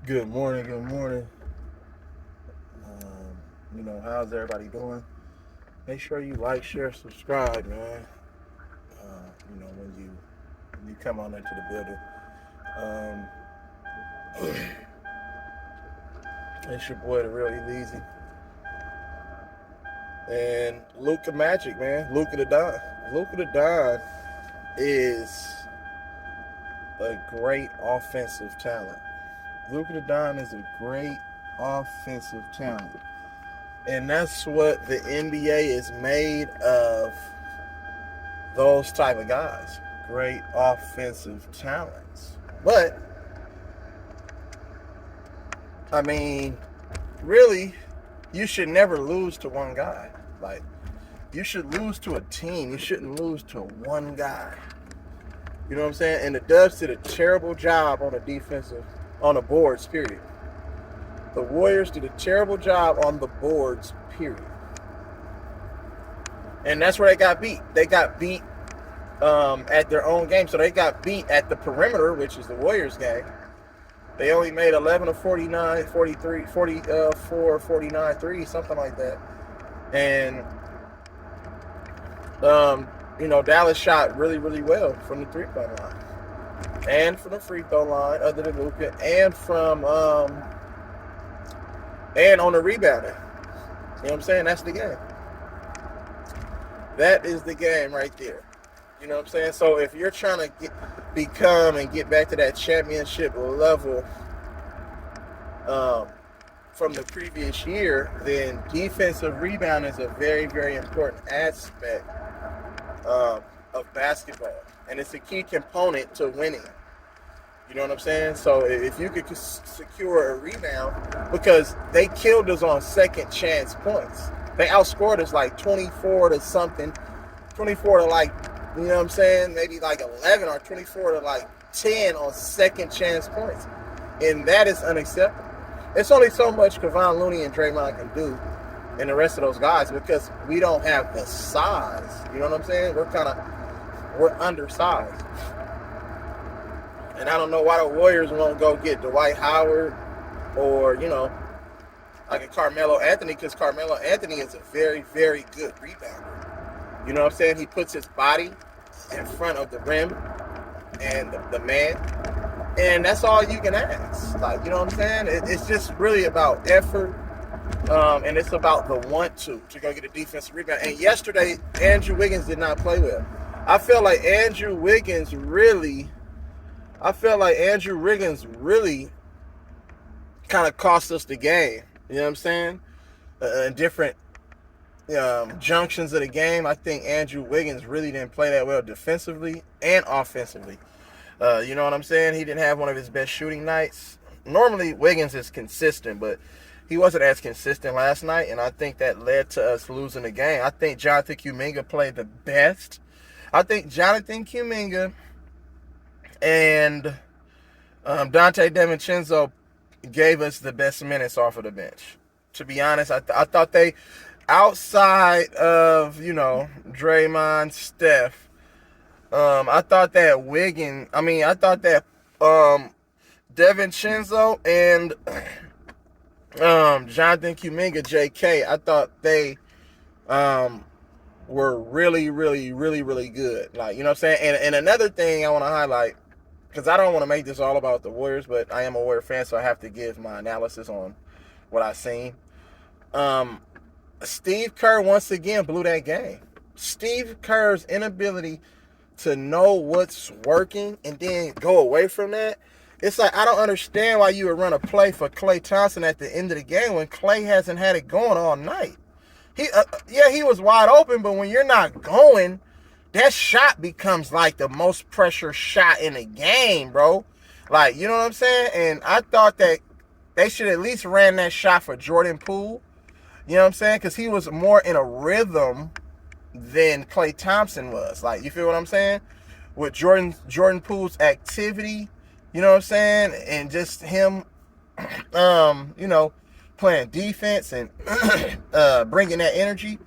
Good morning, good morning. How's everybody doing? Make sure you like, share, subscribe, man. When you come on into the building. It's your boy, the real E-Leezy. And LUKA Magic, man. LUKA the Don. LUKA the Don is a great offensive talent. LUKA the Don is a great offensive talent. And that's what the NBA is made of, those type of guys. Great offensive talents. But, I mean, really, you should never lose to one guy. Like, you should lose to a team. You shouldn't lose to one guy. You know what I'm saying? And the Dubs did a terrible job on the boards, period. The Warriors did a terrible job on the boards, period. And that's where they got beat. They got beat at their own game. So they got beat at the perimeter, which is the Warriors game. They only made 11 of 49, 43, 44, 49 threes, something like that. And, Dallas shot really, really well from the three-point line. And from the free throw line, other than LUKA, and and on the rebounding. You know what I'm saying? That's the game. That is the game right there. You know what I'm saying? So if you're trying to become and get back to that championship level from the previous year, then defensive rebound is a very, very important aspect of basketball. And it's a key component to winning. You know what I'm saying? So if you could secure a rebound, because they killed us on second chance points. They outscored us like 24 to something, 24 to like, you know what I'm saying, maybe like 11 or 24 to like 10 on second chance points. And that is unacceptable. It's only so much Kevon Looney and Draymond can do and the rest of those guys because we don't have the size. You know what I'm saying? We're undersized. And I don't know why the Warriors won't go get Dwight Howard or, like a Carmelo Anthony, because Carmelo Anthony is a very, very good rebounder. You know what I'm saying? He puts his body in front of the rim and the man. And that's all you can ask. Like, you know what I'm saying? It's just really about effort. And it's about the want to go get a defensive rebound. And yesterday, Andrew Wiggins did not play well. I feel like Andrew Wiggins really kind of cost us the game. You know what I'm saying? In different junctions of the game, I think Andrew Wiggins really didn't play that well defensively and offensively. You know what I'm saying? He didn't have one of his best shooting nights. Normally, Wiggins is consistent, but he wasn't as consistent last night, and I think that led to us losing the game. I think Jonathan Kuminga played the best. I think Jonathan Kuminga and Dante DiVincenzo gave us the best minutes off of the bench. To be honest, I thought they, outside of, Draymond, Steph, I thought that DiVincenzo and Jonathan Kuminga, JK, I thought they were really, really, really, really good. Like, you know what I'm saying? And another thing I want to highlight, because I don't want to make this all about the Warriors, but I am a Warrior fan, so I have to give my analysis on what I've seen. Steve Kerr once again blew that game. Steve Kerr's inability to know what's working and then go away from that. It's like, I don't understand why you would run a play for Klay Thompson at the end of the game when Klay hasn't had it going all night. He was wide open, but when you're not going, that shot becomes like the most pressure shot in the game, bro. Like, you know what I'm saying? And I thought that they should at least ran that shot for Jordan Poole. You know what I'm saying? Because he was more in a rhythm than Klay Thompson was. Like, you feel what I'm saying? With Jordan Poole's activity, you know what I'm saying? And just him, playing defense and bringing that energy.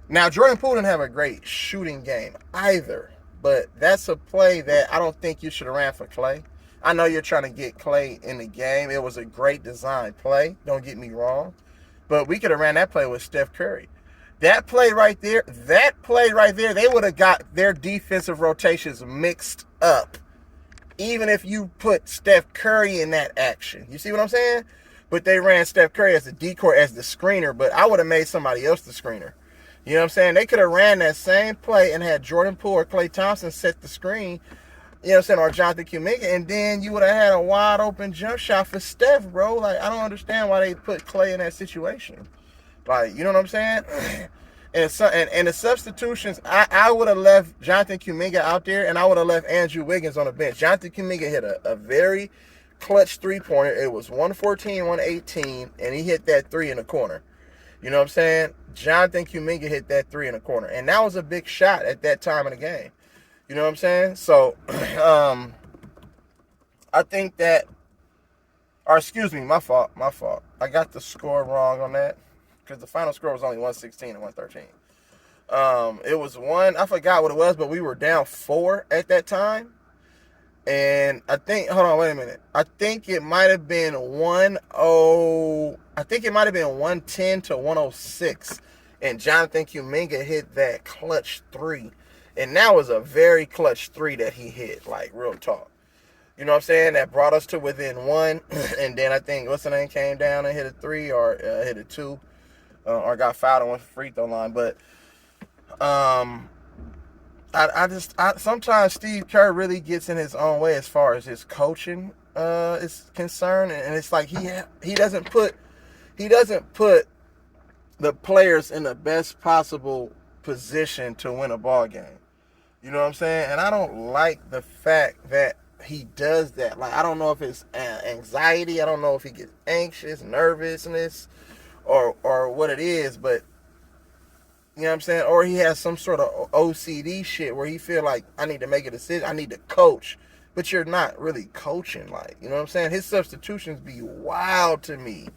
Now, Jordan Poole didn't have a great shooting game either, but that's a play that I don't think you should have ran for Klay. I know you're trying to get Clay in the game. It was a great design play. Don't get me wrong. But we could have ran that play with Steph Curry. That play right there, they would have got their defensive rotations mixed up. Even if you put Steph Curry in that action. You see what I'm saying? But they ran Steph Curry as the decoy, as the screener, but I would have made somebody else the screener. You know what I'm saying? They could have ran that same play and had Jordan Poole or Klay Thompson set the screen, you know what I'm saying, or Jonathan Kuminga, and then you would have had a wide open jump shot for Steph, bro. Like, I don't understand why they put Klay in that situation. Like, you know what I'm saying? And the substitutions, I would have left Jonathan Kuminga out there, and I would have left Andrew Wiggins on the bench. Jonathan Kuminga hit a very clutch three-pointer. It was 114, 118, and he hit that three in the corner. You know what I'm saying? Jonathan Kuminga hit that three in the corner. And that was a big shot at that time in the game. You know what I'm saying? So, I think that, or excuse me, my fault. I got the score wrong on that because the final score was only 116 and 113. It was I forgot what it was, but we were down 4 at that time. And I think, hold on, wait a minute. I think it might have been 110 to 106. And Jonathan Kuminga hit that clutch three. And that was a very clutch three that he hit, like, real talk. You know what I'm saying? That brought us to within 1. And then I think, what's the name, came down and hit a 3 or hit a 2. Or got fouled on the free throw line. But, I sometimes Steve Kerr really gets in his own way as far as his coaching is concerned, and it's like he doesn't put the players in the best possible position to win a ball game. You know what I'm saying? And I don't like the fact that he does that. Like, I don't know if it's anxiety, I don't know if he gets anxious, nervousness, or what it is, but you know what I'm saying? Or he has some sort of OCD shit where he feel like, I need to make a decision, I need to coach. But you're not really coaching, like, you know what I'm saying? His substitutions be wild to me.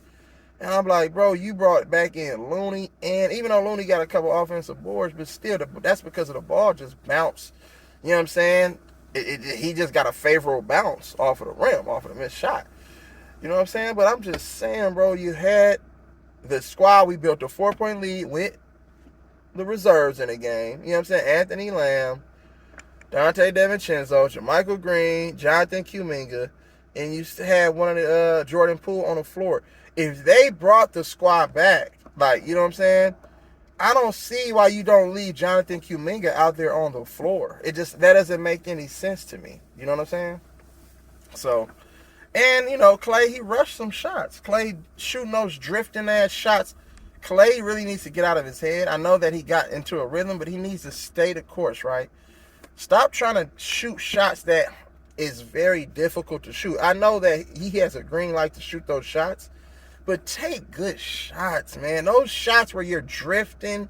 And I'm like, bro, you brought back in Looney, and even though Looney got a couple offensive boards, but still, that's because of the ball just bounced. You know what I'm saying? He just got a favorable bounce off of the rim, off of the missed shot. You know what I'm saying? But I'm just saying, bro, you had the squad, we built a 4-point lead with the reserves in the game. You know what I'm saying? Anthony Lamb, Dante DiVincenzo, JaMychal Green, Jonathan Kuminga, and you had one of the Jordan Poole on the floor. If they brought the squad back, like, you know what I'm saying? I don't see why you don't leave Jonathan Kuminga out there on the floor. That doesn't make any sense to me. You know what I'm saying? So, and, you know, Clay, he rushed some shots. Clay shooting those drifting ass shots. Clay really needs to get out of his head. I know that he got into a rhythm, but he needs to stay the course, right? Stop trying to shoot shots that is very difficult to shoot. I know that he has a green light to shoot those shots, but take good shots, man. Those shots where you're drifting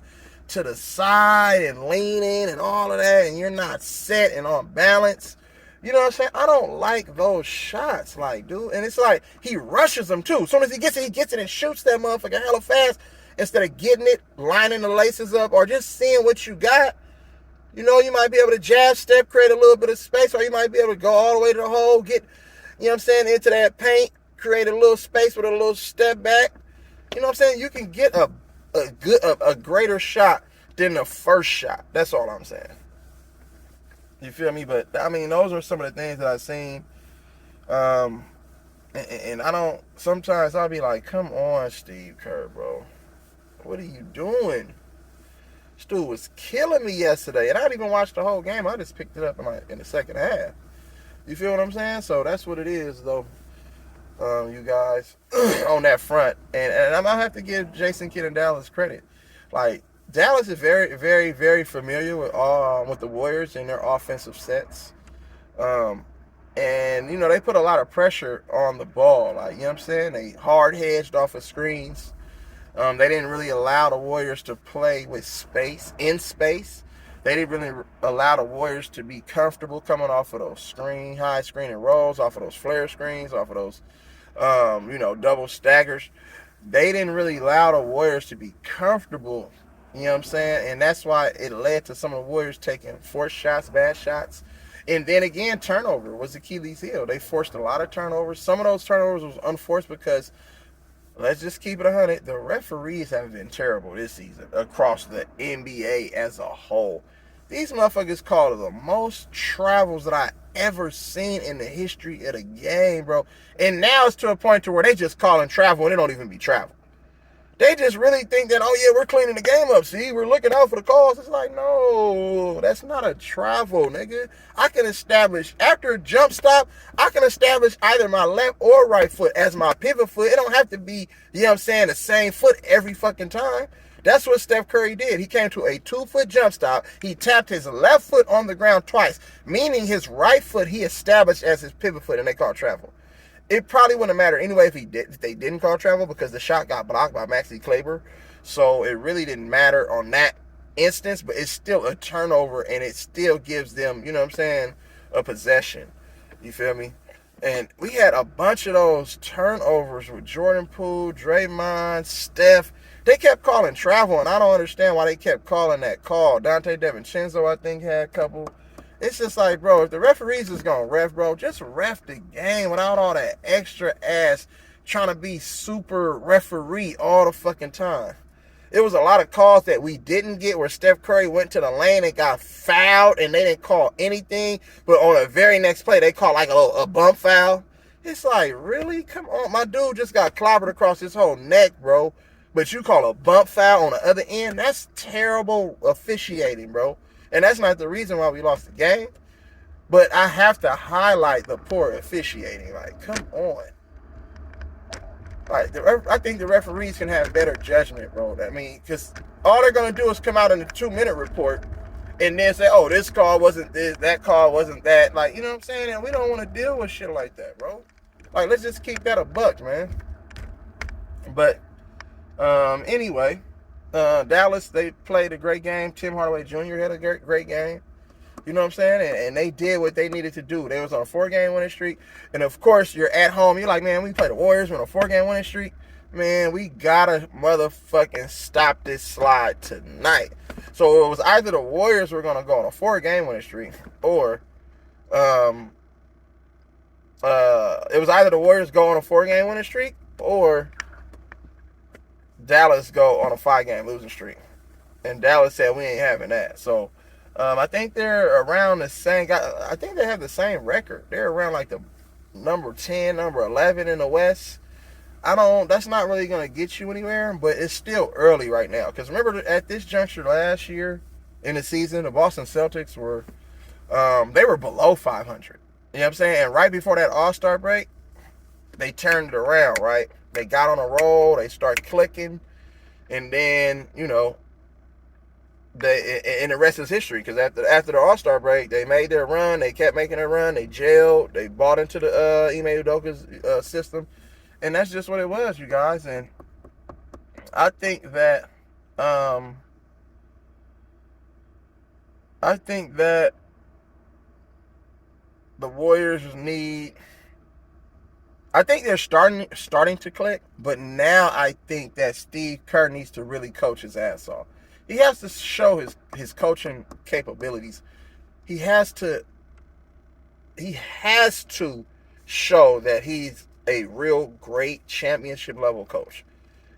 to the side and leaning and all of that, and you're not set and on balance. You know what I'm saying? I don't like those shots, like, dude. And it's like he rushes them, too. As soon as he gets it and shoots that motherfucker hella fast instead of getting it, lining the laces up, or just seeing what you got. You know, you might be able to jab step, create a little bit of space, or you might be able to go all the way to the hole, get, you know what I'm saying, into that paint, create a little space with a little step back. You know what I'm saying? You can get a greater shot than the first shot. That's all I'm saying. You feel me? But, I mean, those are some of the things that I've seen. And I don't, sometimes I'll be like, come on, Steve Kerr, bro. What are you doing? This dude was killing me yesterday. And I didn't even watch the whole game. I just picked it up in the second half. You feel what I'm saying? So that's what it is, though, you guys, on that front. And I'm going to have to give Jason Kidd and Dallas credit. Like, Dallas is very, very, very familiar with the Warriors and their offensive sets. And, you know, they put a lot of pressure on the ball. Like, you know what I'm saying? They hard-hedged off of screens. They didn't really allow the Warriors to play with space, in space. They didn't really allow the Warriors to be comfortable coming off of those high screen and rolls, off of those flare screens, off of those, double staggers. They didn't really allow the Warriors to be comfortable, you know what I'm saying? And that's why it led to some of the Warriors taking forced shots, bad shots. And then again, turnover was Achilles' heel. They forced a lot of turnovers. Some of those turnovers was unforced because, let's just keep it 100, the referees have been terrible this season across the NBA as a whole. These motherfuckers call the most travels that I ever seen in the history of the game, bro. And now it's to a point to where they just calling travel and it don't even be travel. They just really think that, oh yeah, we're cleaning the game up. See, we're looking out for the calls. It's like, no, that's not a travel, nigga. I can establish, after a jump stop, I can establish either my left or right foot as my pivot foot. It don't have to be, you know what I'm saying, the same foot every fucking time. That's what Steph Curry did. He came to a 2-foot jump stop. He tapped his left foot on the ground twice, meaning his right foot he established as his pivot foot, and they call travel. It probably wouldn't matter anyway if they didn't call travel, because the shot got blocked by Maxi Kleber. So it really didn't matter on that instance, but it's still a turnover, and it still gives them, you know what I'm saying, a possession. You feel me? And we had a bunch of those turnovers with Jordan Poole, Draymond, Steph. They kept calling travel, and I don't understand why they kept calling that call. Dante DiVincenzo, I think, had a couple. It's just like, bro, if the referees is going to ref, bro, just ref the game without all that extra ass trying to be super referee all the fucking time. It was a lot of calls that we didn't get where Steph Curry went to the lane and got fouled and they didn't call anything. But on the very next play, they called like a bump foul. It's like, really? Come on. My dude just got clobbered across his whole neck, bro. But you call a bump foul on the other end? That's terrible officiating, bro. And that's not the reason why we lost the game. But I have to highlight the poor officiating. Like, come on. Like, I think the referees can have better judgment, bro. I mean, because all they're going to do is come out in the 2-minute report and then say, oh, this call wasn't this, that call wasn't that. Like, you know what I'm saying? And we don't want to deal with shit like that, bro. Like, let's just keep that a buck, man. But, anyway, Dallas, they played a great game. Tim Hardaway Jr. had a great game. You know what I'm saying? And they did what they needed to do. They was on a 4-game winning streak. And, of course, you're at home. You're like, man, we play the Warriors. We're on a 4-game winning streak. Man, we got to motherfucking stop this slide tonight. So it was either the Warriors were going to go on a 4-game winning streak, or it was either the Warriors go on a 4-game winning streak, or Dallas go on a 5-game losing streak. And Dallas said, we ain't having that. So I think they're around the same. I think they have the same record. They're around like the number 10, number 11 in the West. That's not really going to get you anywhere, but it's still early right now. Because remember, at this juncture last year in the season, the Boston Celtics were, they were below 500. You know what I'm saying? And right before that All-Star break, they turned it around, right? They got on a roll. They start clicking. And then, you know, and the rest is history, because after the All-Star break, they made their run. They kept making their run. They gelled. They bought into the Ime Udoka's system. And that's just what it was, you guys. And I think that the Warriors need. I think they're starting to click, but now I think that Steve Kerr needs to really coach his ass off. He has to show his coaching capabilities. He has to show that he's a real great championship level coach.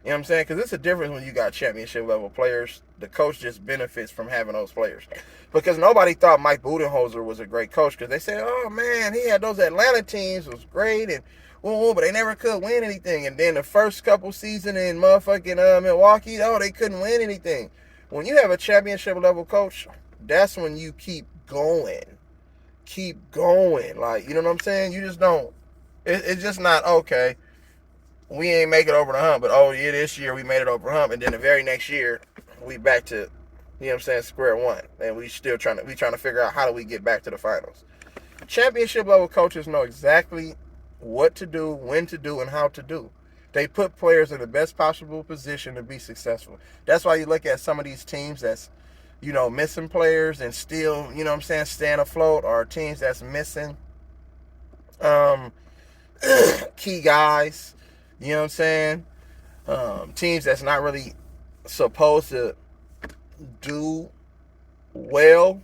You know what I'm saying? Because it's a difference when you got championship level players. The coach just benefits from having those players. Because nobody thought Mike Budenholzer was a great coach, because they said, oh man, he had those Atlanta teams, it was great, and but they never could win anything. And then the first couple seasons in motherfucking Milwaukee, they couldn't win anything. When you have a championship level coach, that's when you keep going. Like, you know what I'm saying? You just don't. It's just not, okay, we ain't make it over the hump, but yeah, this year we made it over the hump, and then the very next year we back to, you know what I'm saying, square one, and we trying to figure out how do we get back to the finals. Championship level coaches know exactly what to do, when to do, and how to do. They put players in the best possible position to be successful. That's why you look at some of these teams that's, you know, missing players and still, you know what I'm saying, staying afloat, or teams that's missing key guys, you know what I'm saying, teams that's not really supposed to do well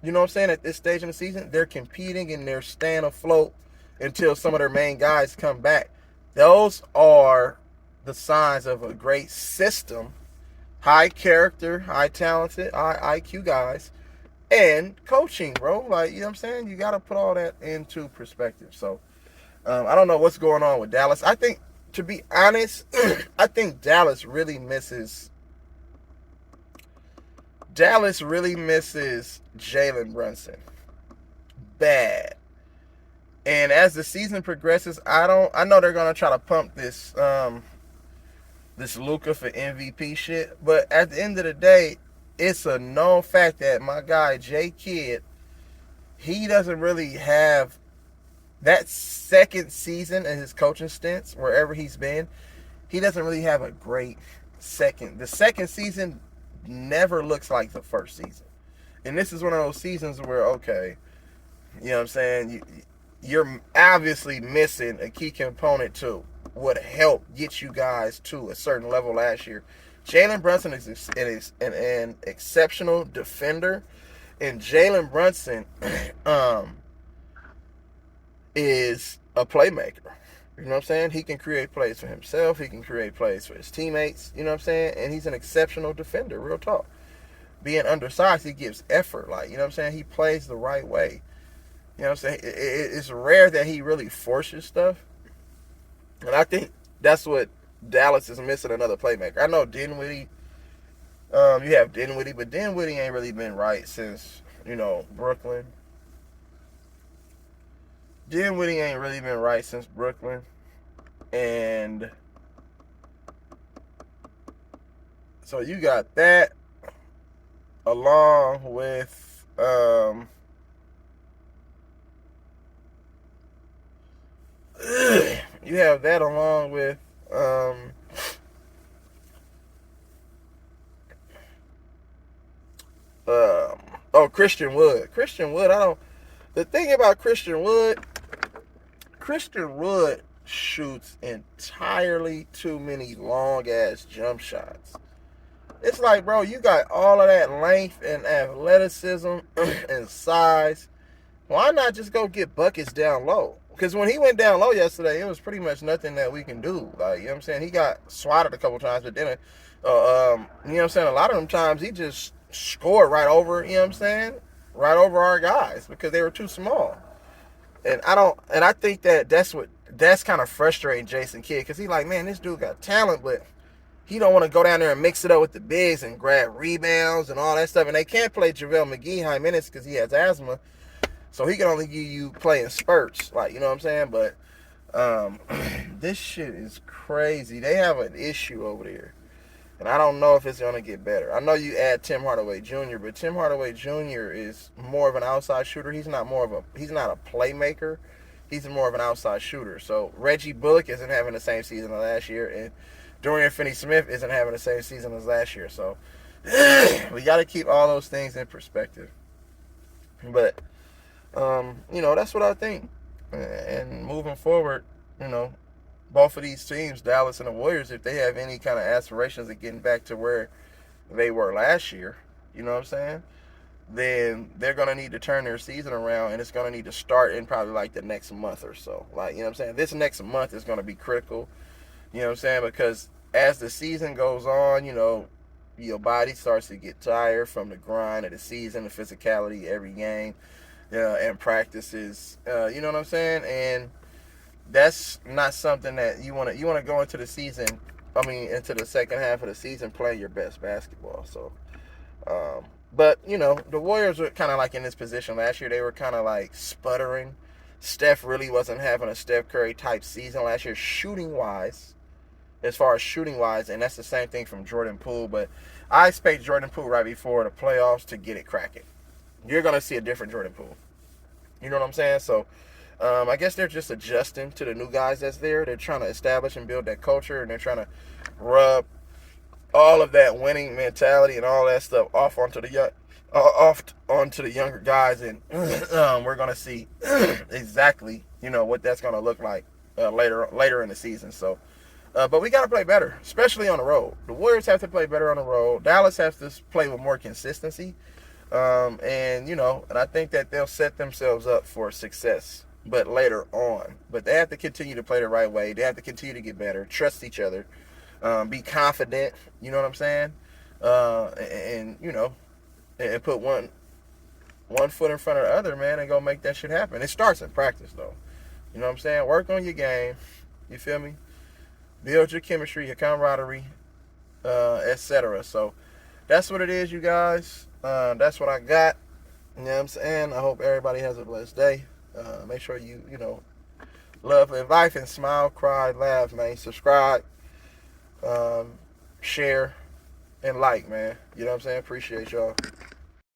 You know what I'm saying? At this stage in the season, they're competing and they're staying afloat until some of their main guys come back. Those are the signs of a great system, high character, high talented, high IQ guys, and coaching, bro. Like, you know what I'm saying? You got to put all that into perspective. So, I don't know what's going on with Dallas. I think, to be honest, I think Dallas really misses Jalen Brunson bad. And as the season progresses, I know they're gonna try to pump this LUKA for MVP shit, but at the end of the day, it's a known fact that my guy J Kidd, he doesn't really have that second season in his coaching stints wherever he's been. He doesn't really have a great second. The second season never looks like the first season. And this is one of those seasons where, okay, you know what I'm saying? You're obviously missing a key component to what helped get you guys to a certain level last year. Jalen Brunson is an exceptional defender, and Jalen Brunson is a playmaker. You know what I'm saying? He can create plays for himself. He can create plays for his teammates. You know what I'm saying? And he's an exceptional defender, real talk. Being undersized, he gives effort. Like, you know what I'm saying? He plays the right way. You know what I'm saying? It's rare that he really forces stuff. And I think that's what Dallas is missing, another playmaker. I know Dinwiddie, you have Dinwiddie, but Dinwiddie ain't really been right since, Brooklyn. Dinwiddie ain't really been right since Brooklyn. And so you got that along with you have that along with Christian Wood. The thing about Christian Wood shoots entirely too many long ass jump shots. It's like, bro, you got all of that length and athleticism and size. Why not just go get buckets down low? Because when he went down low yesterday, it was pretty much nothing that we can do. Like, you know what I'm saying? He got swatted a couple times, but then, you know what I'm saying? A lot of them times he just scored right over, you know what I'm saying? Right over our guys because they were too small. And I think that's kind of frustrating Jason Kidd because he's like, man, this dude got talent, but he don't want to go down there and mix it up with the bigs and grab rebounds and all that stuff. And they can't play JaVale McGee high minutes because he has asthma. So he can only give you play in spurts, like, you know what I'm saying? But this shit is crazy. They have an issue over there. And I don't know if it's going to get better. I know you add Tim Hardaway Jr., but Tim Hardaway Jr. is more of an outside shooter. He's not a playmaker. He's more of an outside shooter. So Reggie Bullock isn't having the same season as last year, and Dorian Finney-Smith isn't having the same season as last year. So we got to keep all those things in perspective. But that's what I think. And moving forward, both of these teams, Dallas and the Warriors, if they have any kind of aspirations of getting back to where they were last year, you know what I'm saying? Then they're going to need to turn their season around, and it's going to need to start in probably like the next month or so. Like, you know what I'm saying? This next month is going to be critical, you know what I'm saying? Because as the season goes on, your body starts to get tired from the grind of the season, the physicality every game, and practices, you know what I'm saying? And that's not something that you want to go into the season. Into the second half of the season playing your best basketball. So, but the Warriors were kind of like in this position last year. They were kind of like sputtering. Steph really wasn't having a Steph Curry type season last year, shooting wise, and that's the same thing from Jordan Poole. But I expect Jordan Poole right before the playoffs to get it cracking. You're gonna see a different Jordan Poole. You know what I'm saying? So. I guess they're just adjusting to the new guys that's there. They're trying to establish and build that culture, and they're trying to rub all of that winning mentality and all that stuff off onto the younger guys, and we're gonna see exactly what that's gonna look like later in the season. So, but we gotta play better, especially on the road. The Warriors have to play better on the road. Dallas has to play with more consistency. And and I think that they'll set themselves up for success, but later on. But they have to continue to play the right way. They have to continue to get better, trust each other, be confident. You know what I'm saying? And put one foot in front of the other, man, and go make that shit happen. It starts in practice, though. You know what I'm saying? Work on your game. You feel me? Build your chemistry, your camaraderie, etc. So that's what it is, you guys. That's what I got. You know what I'm saying? I hope everybody has a blessed day. Make sure you love and life and smile, cry, laugh, man. Subscribe, share, and like, man. You know what I'm saying? Appreciate y'all.